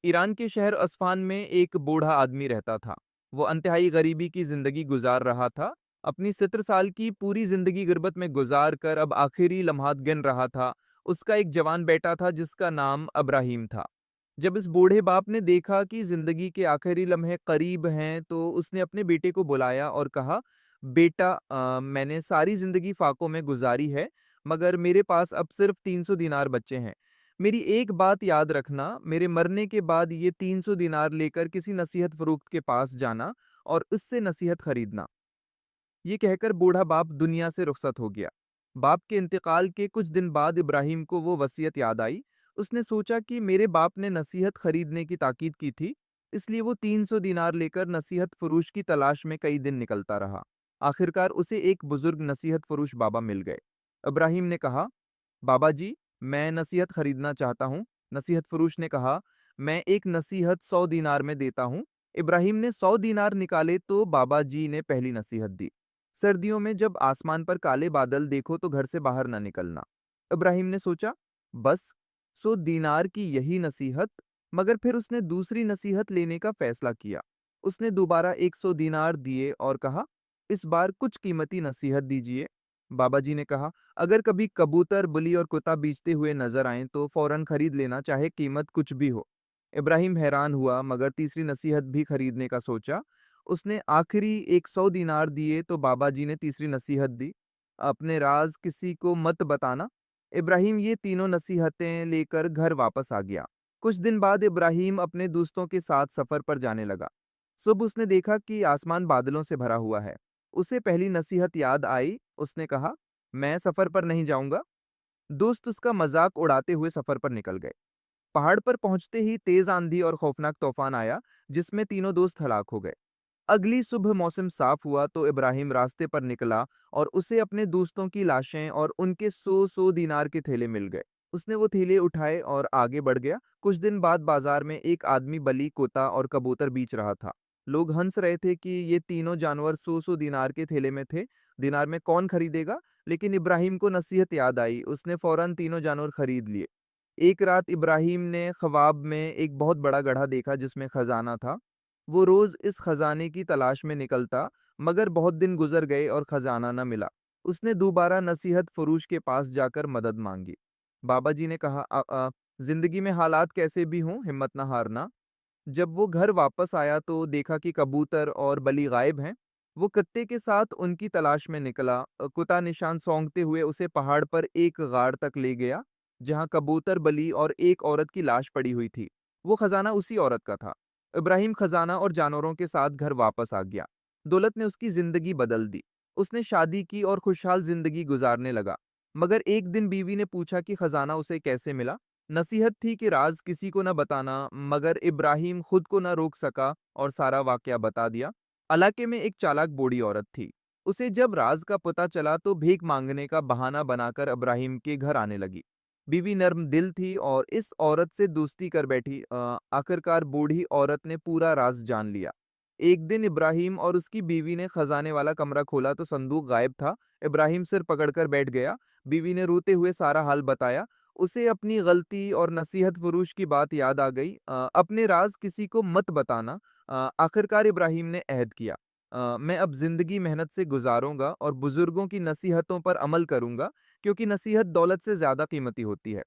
Iran के शहर अस्फान में एक बूढ़ा आदमी रहता था। वो अंतहाई गरीबी की जिंदगी गुजार रहा था। अपनी 17 साल की पूरी जिंदगी गुर्बत में गुजार कर अब आखिरी लम्हात गिन रहा था। उसका एक जवान बेटा था जिसका नाम अब्राहीम था। जब इस बूढ़े बाप ने देखा कि जिंदगी के आखिरी लम्हे करीब हैं तो उसने अपने बेटे को बुलाया और कहा, बेटा, मैंने सारी जिंदगी फाकों में गुजारी है, मगर मेरे पास अब सिर्फ 300 दिनार बच्चे हैं। मेरी एक बात याद रखना, मेरे मरने के बाद ये 300 दिनार लेकर किसी नसीहत फरोख्त के पास जाना और उससे नसीहत खरीदना। ये कहकर बूढ़ा बाप दुनिया से रुखसत हो गया। बाप के इंतकाल के कुछ दिन बाद इब्राहिम को वो वसीयत याद आई। उसने सोचा कि मेरे बाप ने नसीहत खरीदने की ताकीद की थी, इसलिए वो 300 दिनार लेकर नसीहत फरोश की तलाश में कई दिन निकलता रहा। आखिरकार उसे एक बुजुर्ग नसीहत फरोश बाबा मिल गए। इब्राहिम ने कहा, बाबा जी, मैं नसीहत खरीदना चाहता हूँ। नसीहत फरोश ने कहा, मैं एक नसीहत 100 दिनार में देता हूँ। इब्राहिम ने 100 दिनार निकाले तो बाबा जी ने पहली नसीहत दी, सर्दियों में जब आसमान पर काले बादल देखो तो घर से बाहर न निकलना। इब्राहिम ने सोचा, बस 100 दिनार की यही नसीहत। मगर फिर उसने दूसरी नसीहत लेने का फैसला किया। उसने दोबारा 100 दिनार दिए और कहा, इस बार कुछ कीमती नसीहत दीजिए। बाबा जी ने कहा, अगर कभी कबूतर, बुली और कुत्ता बेचते हुए नजर आए तो फौरन खरीद लेना, चाहे कीमत कुछ भी हो। इब्राहिम हैरान हुआ, मगर तीसरी नसीहत भी खरीदने का सोचा। उसने आखिरी एक 100 दिनार दिए तो बाबा जी ने तीसरी नसीहत दी, अपने राज किसी को मत बताना। इब्राहिम ये तीनों नसीहतें लेकर घर वापस आ गया। कुछ दिन बाद इब्राहिम अपने दोस्तों के साथ सफर पर जाने लगा। सुबह उसने देखा कि आसमान बादलों से भरा हुआ है। उसे पहली नसीहत याद आई। उसने कहा, मैं सफर पर नहीं जाऊंगा। दोस्त उसका मजाक उड़ाते हुए सफर पर निकल गए। पहाड़ पर पहुंचते ही तेज आंधी और खौफनाक तूफान आया, जिसमें तीनों दोस्त हलाक हो गए। अगली सुबह मौसम साफ हुआ तो इब्राहिम रास्ते पर निकला और उसे अपने दोस्तों की लाशें और उनके 100 दिनार के थैले मिल गए। उसने वो थैले उठाए और आगे बढ़ गया। कुछ दिन बाद बाजार में एक आदमी बली, कोता और कबूतर बेच रहा था। लोग हंस रहे थे कि ये तीनों जानवर 100 दिनार के थैले में थे। दिनार में कौन खरीदेगा? लेकिन इब्राहिम को नसीहत याद आई। उसने फौरन तीनों जानवर खरीद लिए। एक रात इब्राहिम ने ख्वाब में एक बहुत बड़ा गड्ढा देखा जिसमें खजाना था। वो रोज इस खजाने की तलाश में निकलता, मगर बहुत दिन गुजर गए और खजाना न मिला। उसने दोबारा नसीहत फरोश के पास जाकर मदद मांगी। बाबा जी ने कहा, जिंदगी में हालात कैसे भी हों, हिम्मत न हारना। जब वो घर वापस आया तो देखा कि कबूतर और बली गायब हैं। वो कुत्ते के साथ उनकी तलाश में निकला। कुत्ता निशान सौंगते हुए उसे पहाड़ पर एक गाड़ तक ले गया, जहां कबूतर, बली और एक औरत की लाश पड़ी हुई थी। वो खजाना उसी औरत का था। इब्राहिम खजाना और जानवरों के साथ घर वापस आ गया। दौलत ने उसकी जिंदगी बदल दी। उसने शादी की और खुशहाल जिंदगी गुजारने लगा। मगर एक दिन बीवी ने पूछा कि खजाना उसे कैसे मिला। नसीहत थी कि राज किसी को न बताना, मगर इब्राहिम खुद को न रोक सका और सारा वाकया बता दिया। इलाके में एक चालाक बूढ़ी औरत थी। उसे जब राज का पता चला तो भीख मांगने का बहाना बनाकर इब्राहिम के घर आने लगी। बीवी नर्म दिल थी और इस औरत से दोस्ती कर बैठी। आखिरकार बूढ़ी औरत ने पूरा राज जान लिया। एक दिन इब्राहिम और उसकी बीवी ने खजाने वाला कमरा खोला तो संदूक गायब था। इब्राहिम सिर पकड़कर बैठ गया। बीवी ने रोते हुए सारा हाल बताया। उसे अपनी गलती और नसीहत फरोश की बात याद आ गई। अपने राज किसी को मत बताना। आखिरकार इब्राहिम ने अहद किया, मैं अब जिंदगी मेहनत से गुजारूंगा और बुजुर्गों की नसीहतों पर अमल करूंगा, क्योंकि नसीहत दौलत से ज्यादा कीमती होती है।